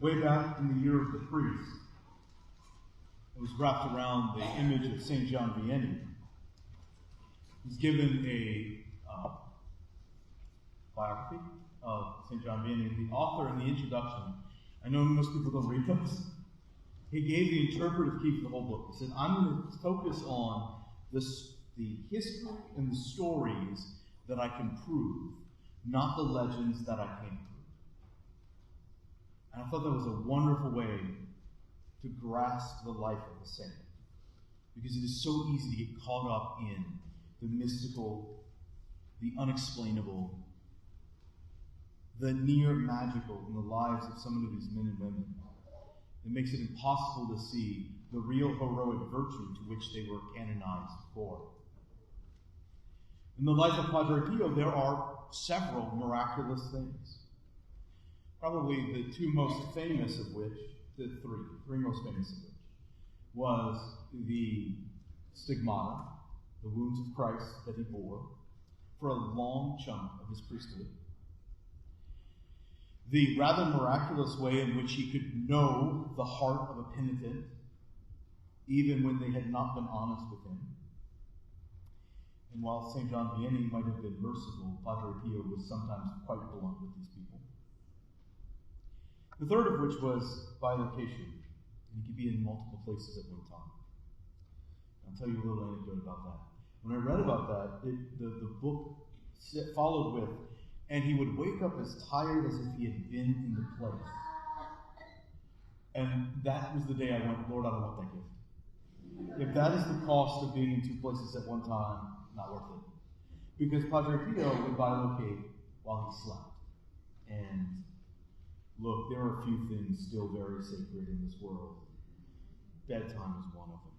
Way back in the year of the priest, it was wrapped around the image of St. John Vianney. He's given a biography of St. John Vianney. The author, in the introduction, I know most people don't read books. He gave the interpretive key for the whole book. He said, I'm going to focus on the history and the stories that I can prove, not the legends that I can't prove. And I thought that was a wonderful way to grasp the life of a saint, because it is so easy to get caught up in the mystical, the unexplainable, the near magical in the lives of some of these men and women. It makes it impossible to see the real heroic virtue to which they were canonized for. In the life of Padre Pio, there are several miraculous things. Probably the two most famous of which, the three most famous of which, was the stigmata, the wounds of Christ that he bore for a long chunk of his priesthood. The rather miraculous way in which he could know the heart of a penitent, even when they had not been honest with him. And while St. John Vianney might have been merciful, Padre Pio was sometimes quite blunt with these people. The third of which was bilocation. And he could be in multiple places at one time. I'll tell you a little anecdote about that. When I read about that, the book followed with, and he would wake up as tired as if he had been in the place. And that was the day I went, Lord, I don't want that gift. If that is the cost of being in two places at one time, not worth it. Because Padre Pio would bilocate while he slept. And look, there are a few things still very sacred in this world. Bedtime is one of them.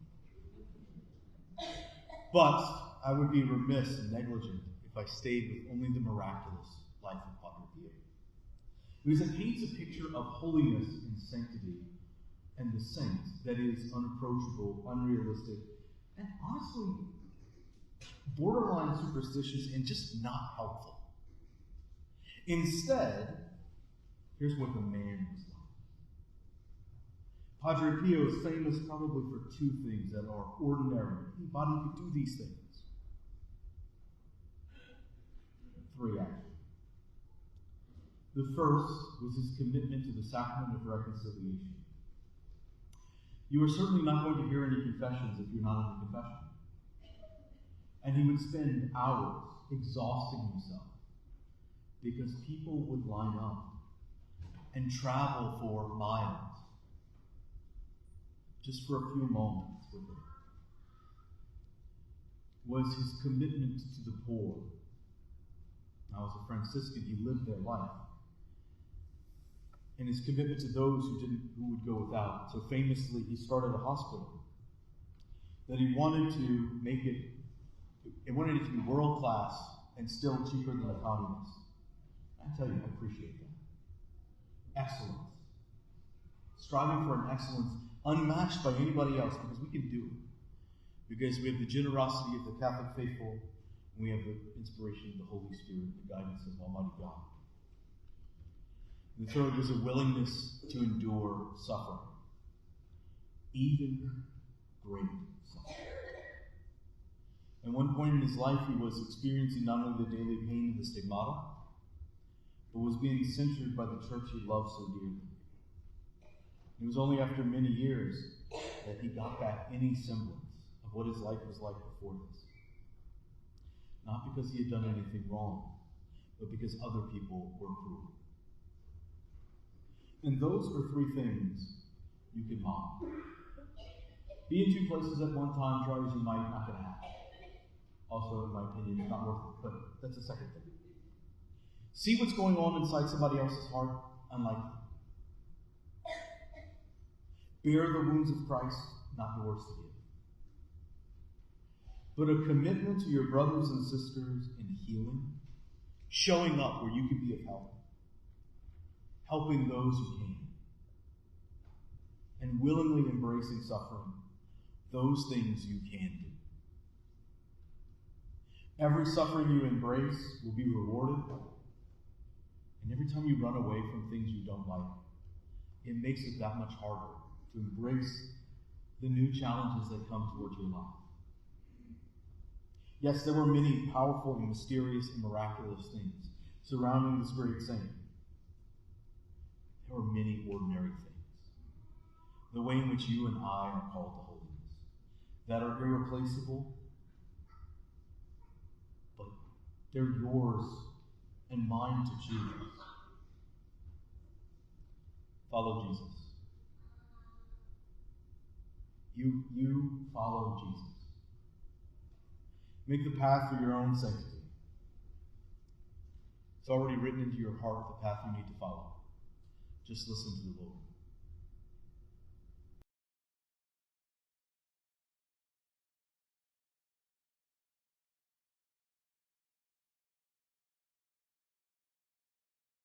But I would be remiss and negligent if I stayed with only the miraculous life of Padre Pio. Because it paints a picture of holiness and sanctity and the saints that is unapproachable, unrealistic, and honestly, borderline superstitious and just not helpful. Instead, here's what the man was like. Padre Pio is famous probably for two things that are ordinary. Anybody could do these things. Three, actually. The first was his commitment to the sacrament of reconciliation. You are certainly not going to hear any confessions if you're not in a confession. And he would spend hours exhausting himself because people would line up and travel for miles just for a few moments with him. Was his commitment to the poor. Now, as a Franciscan, he lived their life. And his commitment to those who would go without. So famously, he started a hospital that he wanted to make it to be world class and still cheaper than the communists. I tell you, I appreciate that. Excellence. Striving for an excellence unmatched by anybody else, because we can do it. Because we have the generosity of the Catholic faithful, and we have the inspiration of the Holy Spirit, the guidance of Almighty God. The third was a willingness to endure suffering, even great suffering. At one point in his life, he was experiencing not only the daily pain of the stigmata, but was being censured by the church he loved so dearly. It was only after many years that he got back any semblance of what his life was like before this. Not because he had done anything wrong, but because other people were cruel. And those are three things you can model. Be in two places at one time, try as you might, not going to happen. Also, in my opinion, not worth it, but that's the second thing. See what's going on inside somebody else's heart, unlikely. Bear the wounds of Christ, not yours to give. But a commitment to your brothers and sisters in healing, showing up where you can be of help, helping those who can, and willingly embracing suffering, those things you can do. Every suffering you embrace will be rewarded, and every time you run away from things you don't like, it makes it that much harder to embrace the new challenges that come towards your life. Yes, there were many powerful and mysterious and miraculous things surrounding this great saint. There were many ordinary things. The way in which you and I are called to holiness, that are irreplaceable, but they're yours and mine to choose. Follow Jesus. You follow Jesus. Make the path for your own sanctity. It's already written into your heart the path you need to follow. Just listen to the Lord.